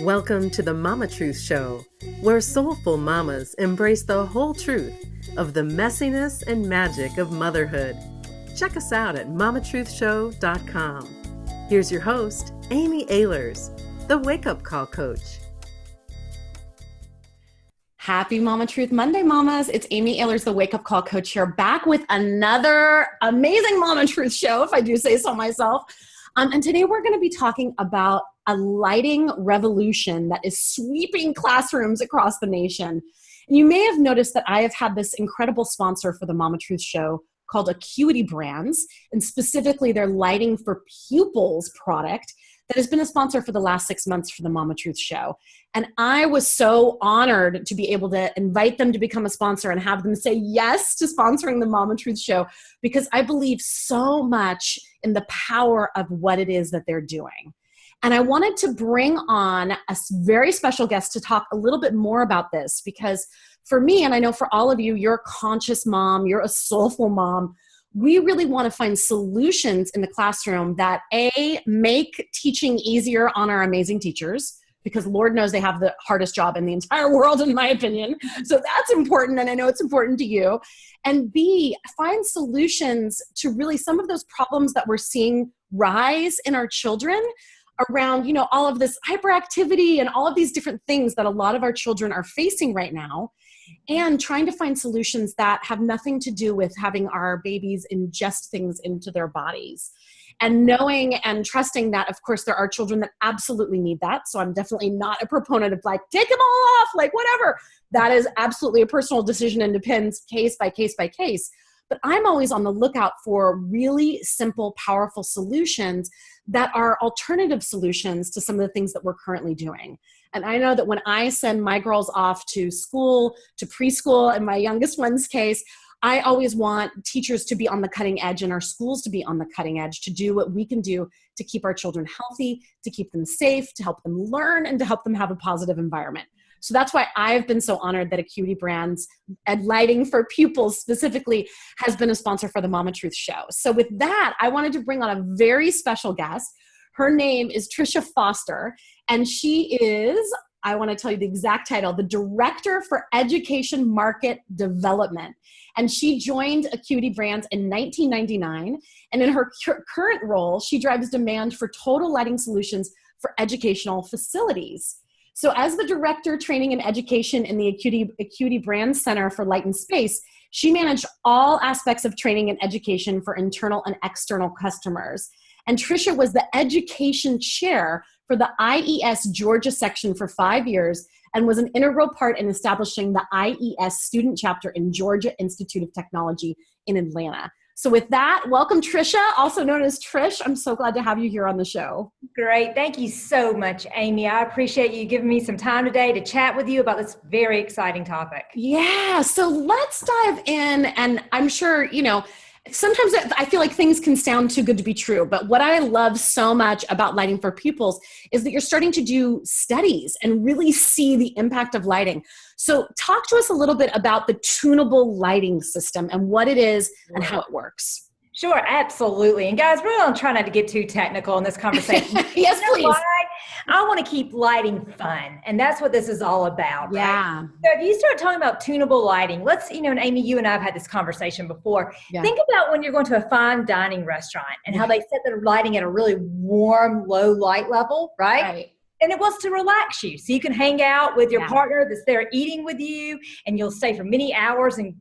Welcome to the Mama Truth Show, where soulful mamas embrace the whole truth of the messiness and magic of motherhood. Check us out at mamatruthshow.com. Here's your host, Amy Ahlers, the Wake Up Call Coach. Happy Mama Truth Monday, mamas. It's Amy Ahlers, the Wake Up Call Coach here, back with another amazing Mama Truth show, if I do say so myself. And today we're going to be talking about a lighting revolution that is sweeping classrooms across the nation. And you may have noticed that I have had this incredible sponsor for the Mama Truth show called Acuity Brands, and specifically their Lighting for Pupils product that has been a sponsor for the last 6 months for the Mama Truth show. And I was so honored to be able to invite them to become a sponsor and have them say yes to sponsoring the Mama Truth show, because I believe so much in the power of what it is that they're doing. And I wanted to bring on a very special guest to talk a little bit more about this, because for me, and I know for all of you, you're a conscious mom, you're a soulful mom, we really want to find solutions in the classroom that make teaching easier on our amazing teachers, because Lord knows they have the hardest job in the entire world, in my opinion. So that's important, and I know it's important to you. And B, find solutions to really some of those problems that we're seeing rise in our children around, all of this hyperactivity and all of these different things that a lot of our children are facing right now, and trying to find solutions that have nothing to do with having our babies ingest things into their bodies. And knowing and trusting that, of course, there are children that absolutely need that. So I'm definitely not a proponent of take them all off, whatever. That is absolutely a personal decision and depends case by case by case. But I'm always on the lookout for really simple, powerful solutions that are alternative solutions to some of the things that we're currently doing. And I know that when I send my girls off to school, to preschool, in my youngest one's case, I always want teachers to be on the cutting edge and our schools to be on the cutting edge to do what we can do to keep our children healthy, to keep them safe, to help them learn, and to help them have a positive environment. So that's why I've been so honored that Acuity Brands and Lighting for Pupils specifically has been a sponsor for the Mama Truth show. So with that, I wanted to bring on a very special guest. Her name is Tricia Foster, and she is, I want to tell you the exact title, the Director for Education Market Development. And she joined Acuity Brands in 1999. And in her current role, she drives demand for total lighting solutions for educational facilities. So as the Director Training and Education in the Acuity Brands Center for Light and Space, she managed all aspects of training and education for internal and external customers. And Tricia was the education chair for the IES Georgia section for 5 years and was an integral part in establishing the IES student chapter in Georgia Institute of Technology in Atlanta. So with that, welcome Tricia, also known as Trish. I'm so glad to have you here on the show. Great. Thank you so much, Amy. I appreciate you giving me some time today to chat with you about this very exciting topic. Yeah. So let's dive in. And I'm sure, sometimes I feel like things can sound too good to be true, but what I love so much about Lighting for Pupils is that you're starting to do studies and really see the impact of lighting. So talk to us a little bit about the tunable lighting system and what it is and how it works. Sure, absolutely. And guys, we're going to try not to get too technical in this conversation. Yes, please. Why? I want to keep lighting fun, and that's what this is all about. Yeah. Right? So if you start talking about tunable lighting, and Amy, you and I have had this conversation before. Yeah. Think about when you're going to a fine dining restaurant and how they set their lighting at a really warm, low light level, right? And it was to relax you. So you can hang out with your partner that's there eating with you, and you'll stay for many hours and,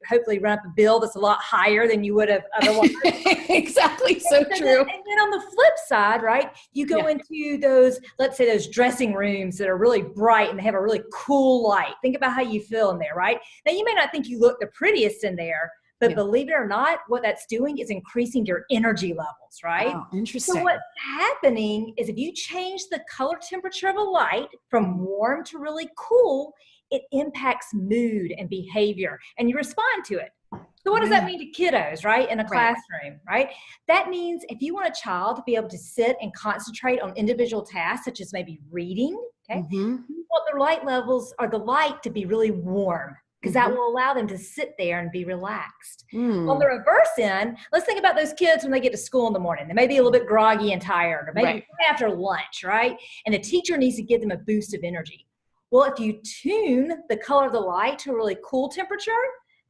hopefully run up a bill that's a lot higher than you would have otherwise. Exactly. So true. And then on the flip side, right, you go into those, let's say those dressing rooms that are really bright and they have a really cool light. Think about how you feel in there, right? Now you may not think you look the prettiest in there, but believe it or not, what that's doing is increasing your energy levels, right? Oh, interesting. So what's happening is if you change the color temperature of a light from warm to really cool, it impacts mood and behavior, and you respond to it. So what does that mean to kiddos, right, in a classroom, right? That means if you want a child to be able to sit and concentrate on individual tasks, such as maybe reading, you want the light levels or the light to be really warm. because that will allow them to sit there and be relaxed. On the reverse end, let's think about those kids when they get to school in the morning. They may be a little bit groggy and tired, or maybe right after lunch, right? And the teacher needs to give them a boost of energy. Well, if you tune the color of the light to a really cool temperature,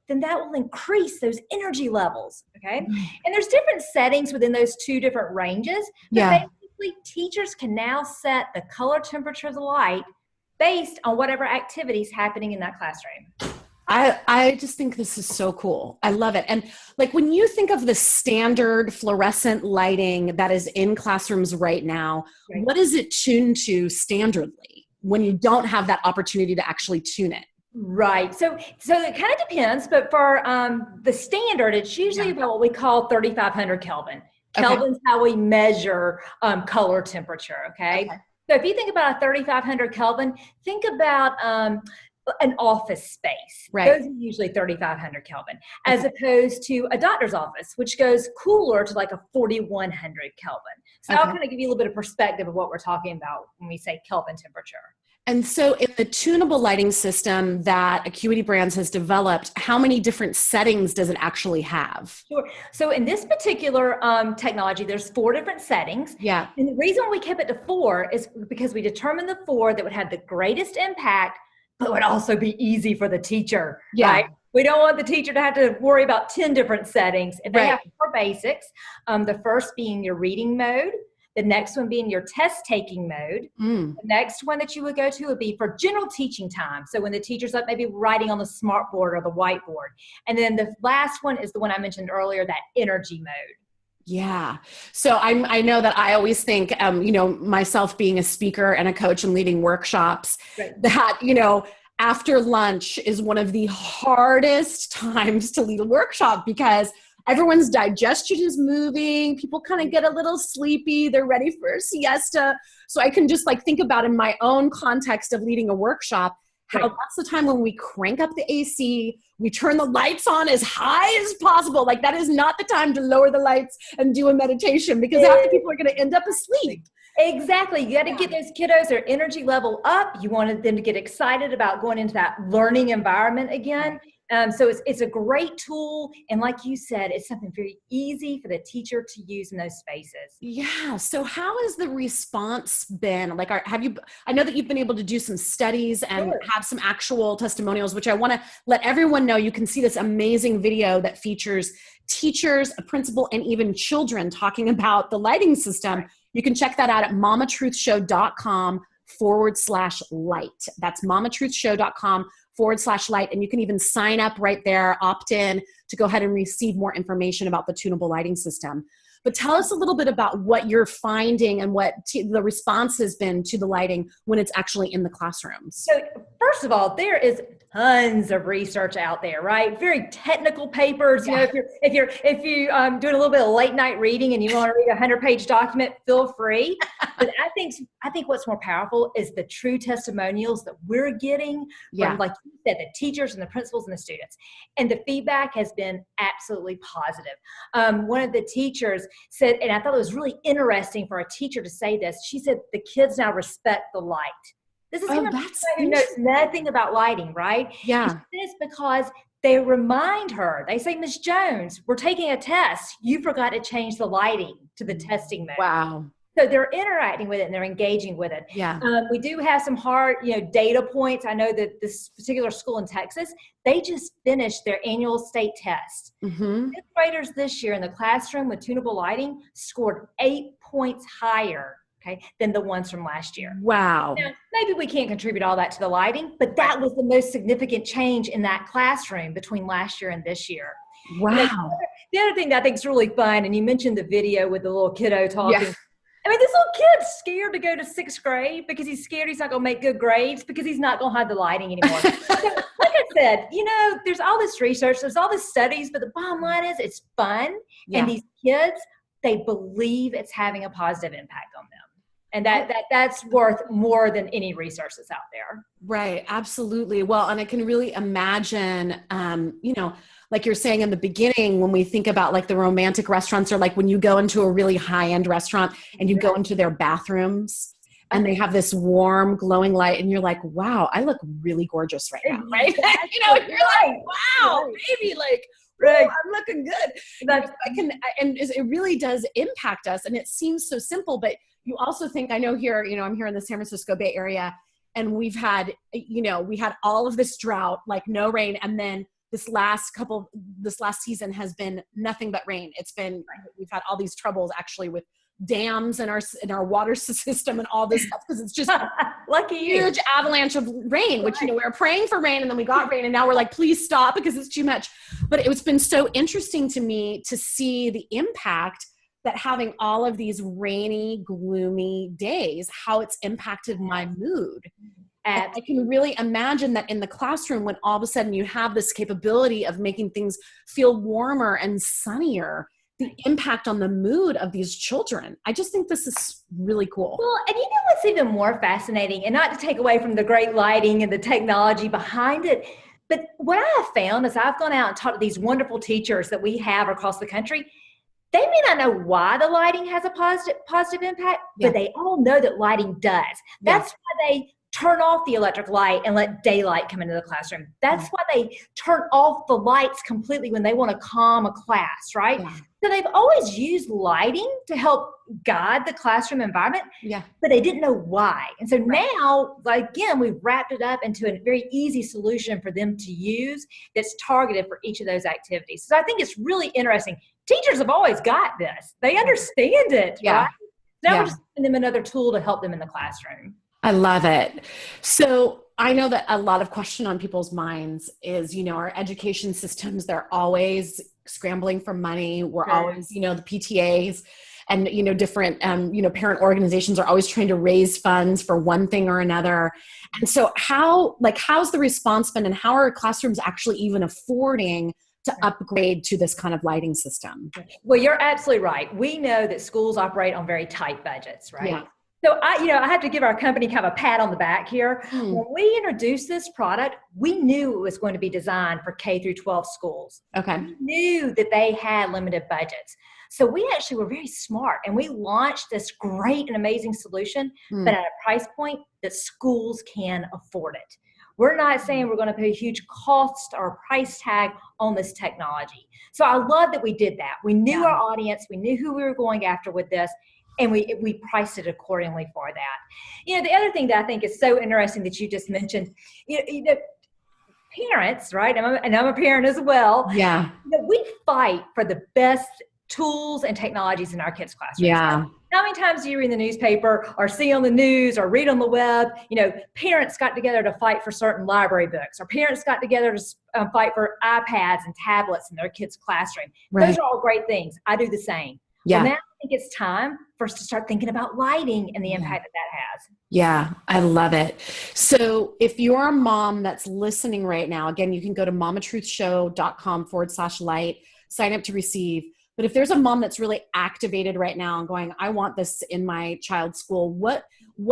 then that will increase those energy levels, okay? And there's different settings within those two different ranges, but basically teachers can now set the color temperature of the light based on whatever activity is happening in that classroom. I just think this is so cool. I love it. And like when you think of the standard fluorescent lighting that is in classrooms right now, what is it tuned to standardly when you don't have that opportunity to actually tune it? Right. So it kind of depends, but for the standard, it's usually about what we call 3,500 Kelvin. Kelvin's how we measure color temperature, okay? So if you think about a 3,500 Kelvin, think about an office space. Those are usually 3,500 Kelvin, as opposed to a doctor's office, which goes cooler to like a 4,100 Kelvin. So I'll kind of give you a little bit of perspective of what we're talking about when we say Kelvin temperature. And so in the tunable lighting system that Acuity Brands has developed, how many different settings does it actually have? Sure. So in this particular technology, there's 4 different settings. Yeah. And the reason we kept it to 4 is because we determined the 4 that would have the greatest impact, but would also be easy for the teacher. Right? We don't want the teacher to have to worry about 10 different settings. And they have 4 basics. The first being your reading mode. The next one being your test-taking mode. The next one that you would go to would be for general teaching time. So when the teacher's up maybe writing on the smartboard or the whiteboard. And then the last one is the one I mentioned earlier, that energy mode. Yeah. So I know that I always think, myself being a speaker and a coach and leading workshops, that, after lunch is one of the hardest times to lead a workshop because everyone's digestion is moving. People kind of get a little sleepy. They're ready for a siesta. So I can just think about in my own context of leading a workshop, how that's the time when we crank up the AC, we turn the lights on as high as possible. Like that is not the time to lower the lights and do a meditation because half the people are going to end up asleep. Exactly. You got to get those kiddos, their energy level up. You wanted them to get excited about going into that learning environment again. So it's a great tool. And like you said, it's something very easy for the teacher to use in those spaces. Yeah. So how has the response been? Like, I know that you've been able to do some studies and have some actual testimonials, which I want to let everyone know. You can see this amazing video that features teachers, a principal, and even children talking about the lighting system. You can check that out at mamatruthshow.com/light. That's mamatruthshow.com/light. And you can even sign up right there, opt in to go ahead and receive more information about the tunable lighting system. But tell us a little bit about what you're finding and what the response has been to the lighting when it's actually in the classrooms. So first of all, there is tons of research out there, right? Very technical papers. You know, if you're doing a little bit of late night reading and you want to read a 100-page document, feel free. But I think what's more powerful is the true testimonials that we're getting from, like you said, the teachers and the principals and the students. And the feedback has been absolutely positive. One of the teachers said, and I thought it was really interesting for a teacher to say this, she said, the kids now respect the light. This is somebody who knows nothing about lighting, right? Yeah. This is because they remind her. They say, Miss Jones, we're taking a test. You forgot to change the lighting to the testing mode. Wow. So they're interacting with it and they're engaging with it. Yeah. We do have some hard, data points. I know that this particular school in Texas, they just finished their annual state test. Mm-hmm. Fifth graders this year in the classroom with tunable lighting scored 8 points higher than the ones from last year. Wow. Now, maybe we can't contribute all that to the lighting, but that was the most significant change in that classroom between last year and this year. Wow. The other thing that I think is really fun, and you mentioned the video with the little kiddo talking. Yeah. I mean, this little kid's scared to go to 6th grade because he's scared he's not going to make good grades because he's not going to have the lighting anymore. So, like I said, there's all this research, there's all this studies, but the bottom line is it's fun. Yeah. And these kids, they believe it's having a positive impact on them. And that's worth more than any research that's out there. Right. Absolutely. Well, and I can really imagine, like you're saying in the beginning, when we think about like the romantic restaurants or like when you go into a really high-end restaurant and you go into their bathrooms and they have this warm, glowing light, and you're like, wow, I look really gorgeous right now, right? You know, you're like, wow, baby, like, right. I'm looking good. And it really does impact us. And it seems so simple, but you also think, I know here, you know, I'm here in the San Francisco Bay Area, and we've had, you know, we had all of this drought, like no rain. And then this last season has been nothing but rain. We've had all these troubles actually with dams in our water system and all this stuff, because it's just lucky huge avalanche of rain, which, you know, we were praying for rain and then we got rain, and now we're like, please stop because it's too much. But it's been so interesting to me to see the impact that having all of these rainy, gloomy days, how it's impacted my mood. And I can really imagine that in the classroom, when all of a sudden you have this capability of making things feel warmer and sunnier, the impact on the mood of these children. I just think this is really cool. Well, and you know what's even more fascinating, and not to take away from the great lighting and the technology behind it, but what I have found is I've gone out and talked to these wonderful teachers that we have across the country. They may not know why the lighting has a positive impact, but they all know that lighting does. That's why they turn off the electric light and let daylight come into the classroom. That's why they turn off the lights completely when they want to calm a class, right? Yeah. So they've always used lighting to help guide the classroom environment, but they didn't know why. And so now, again, we've wrapped it up into a very easy solution for them to use that's targeted for each of those activities. So I think it's really interesting. Teachers have always got this. They understand it, right? Now we're just giving them another tool to help them in the classroom. I love it. So I know that a lot of question on people's minds is, you know, our education systems, they're always scrambling for money. We're always, you know, the PTAs and, you know, different, you know, parent organizations are always trying to raise funds for one thing or another. And so how's the response been, and how are classrooms actually even affording to upgrade to this kind of lighting system? Well, you're absolutely right. We know that schools operate on very tight budgets, right? Yeah. So I have to give our company kind of a pat on the back here. When we introduced this product, we knew it was going to be designed for K through 12 schools. Okay. We knew that they had limited budgets. So we actually were very smart, and we launched this great and amazing solution, but at a price point that schools can afford it. We're not saying we're going to put a huge cost or price tag on this technology. So I love that we did that. We knew our audience. We knew who we were going after with this. And we priced it accordingly for that. You know, the other thing that I think is so interesting that you just mentioned, you know parents, right? And I'm a parent as well. Yeah. You know, we fight for the best tools and technologies in our kids' classrooms. Yeah. How many times do you read in the newspaper or see on the news or read on the web, you know, parents got together to fight for certain library books, or parents got together to fight for iPads and tablets in their kids' classroom. Right. Those are all great things. I do the same. Yeah. Well, now I think it's time for us to start thinking about lighting and the impact that has. Yeah, I love it. So if you're a mom that's listening right now, again, you can go to mamatruthshow.com/light, sign up to receive. But if there's a mom that's really activated right now and going, I want this in my child's school, what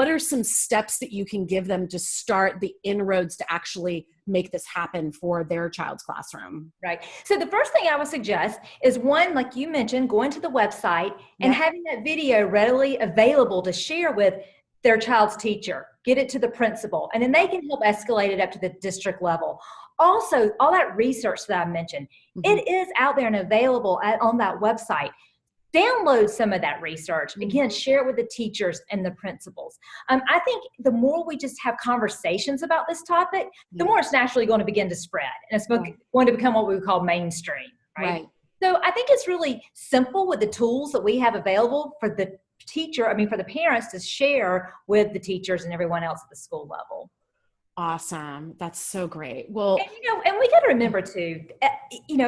are some steps that you can give them to start the inroads to actually make this happen for their child's classroom? Right. So the first thing I would suggest is, one, like you mentioned, going to the website and having that video readily available to share with their child's teacher, get it to the principal, and then they can help escalate it up to the district level. Also, all that research that I mentioned, it is out there and available on that website. Download some of that research. Again, share it with the teachers and the principals. I think the more we just have conversations about this topic, the more it's naturally going to begin to spread. And it's going to become what we would call mainstream, right? So I think it's really simple with the tools that we have available for the for the parents to share with the teachers and everyone else at the school level. Awesome. That's so great. Well, and we got to remember too,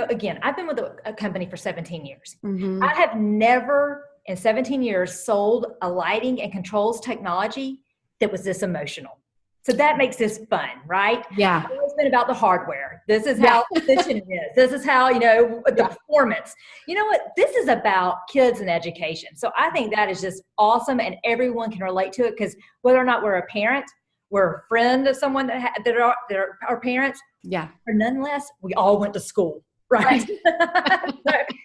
again, I've been with a company for 17 years. I have never in 17 years sold a lighting and controls technology that was this emotional. So that makes this fun, right? Yeah. It's always been about the hardware. This is how efficient it is. This is how, the performance. You know what? This is about kids and education. So I think that is just awesome, and everyone can relate to it, because whether or not we're a parent, we're a friend of someone that are our parents. Yeah. Or nonetheless, we all went to school, Right. So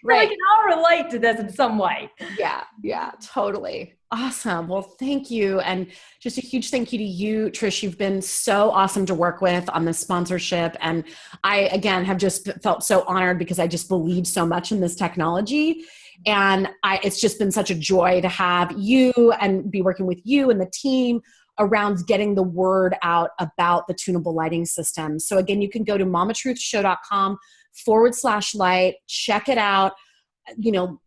we can all relate to this in some way. Yeah, totally. Awesome. Well, thank you. And just a huge thank you to you, Trish. You've been so awesome to work with on this sponsorship. And I, again, have just felt so honored because I just believe so much in this technology. And it's just been such a joy to have you and be working with you and the team around getting the word out about the tunable lighting system. So again, you can go to mamatruthshow.com/light, check it out,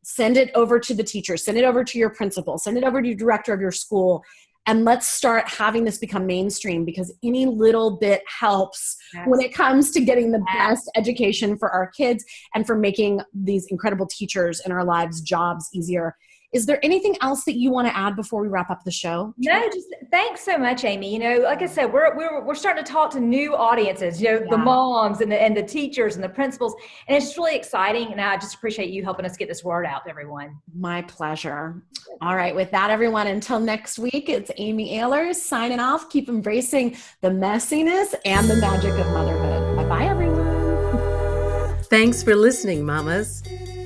send it over to the teacher, send it over to your principal, send it over to your director of your school. And let's start having this become mainstream, because any little bit helps when it comes to getting the best education for our kids and for making these incredible teachers in our lives' jobs easier. Is there anything else that you want to add before we wrap up the show? No, just thanks so much, Amy. Like I said, we're starting to talk to new audiences, the moms and the teachers and the principals, and it's really exciting. And I just appreciate you helping us get this word out to everyone. My pleasure. All right. With that, everyone, until next week, it's Amy Ahlers signing off. Keep embracing the messiness and the magic of motherhood. Bye-bye, everyone. Thanks for listening, mamas.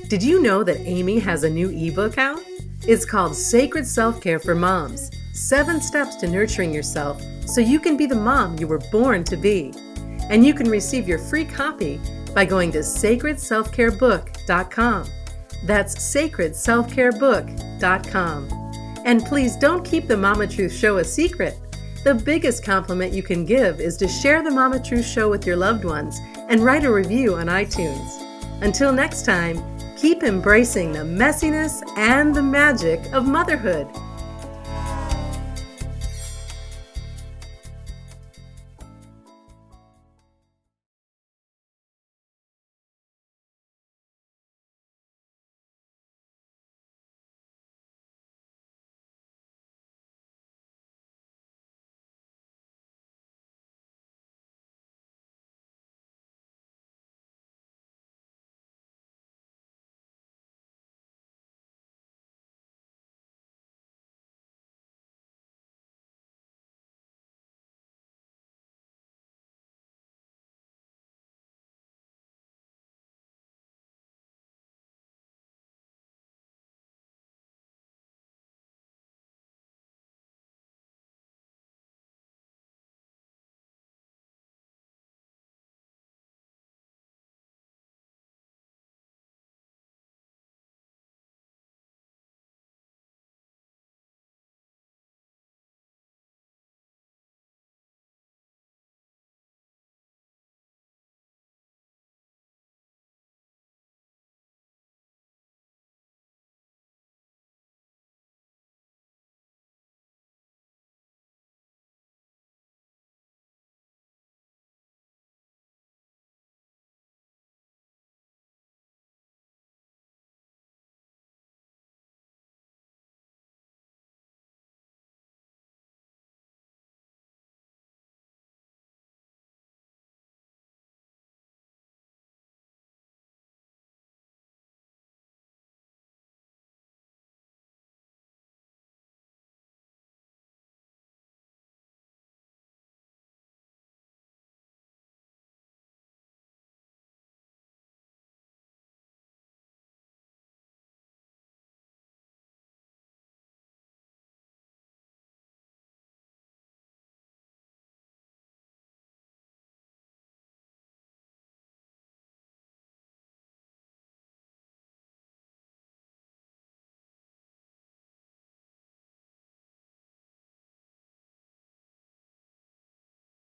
Did you know that Amy has a new ebook out? It's called Sacred Self-Care for Moms, 7 Steps to Nurturing Yourself so you can be the mom you were born to be. And you can receive your free copy by going to sacredselfcarebook.com. That's sacredselfcarebook.com. And please don't keep the Mama Truth Show a secret. The biggest compliment you can give is to share the Mama Truth Show with your loved ones and write a review on iTunes. Until next time, keep embracing the messiness and the magic of motherhood.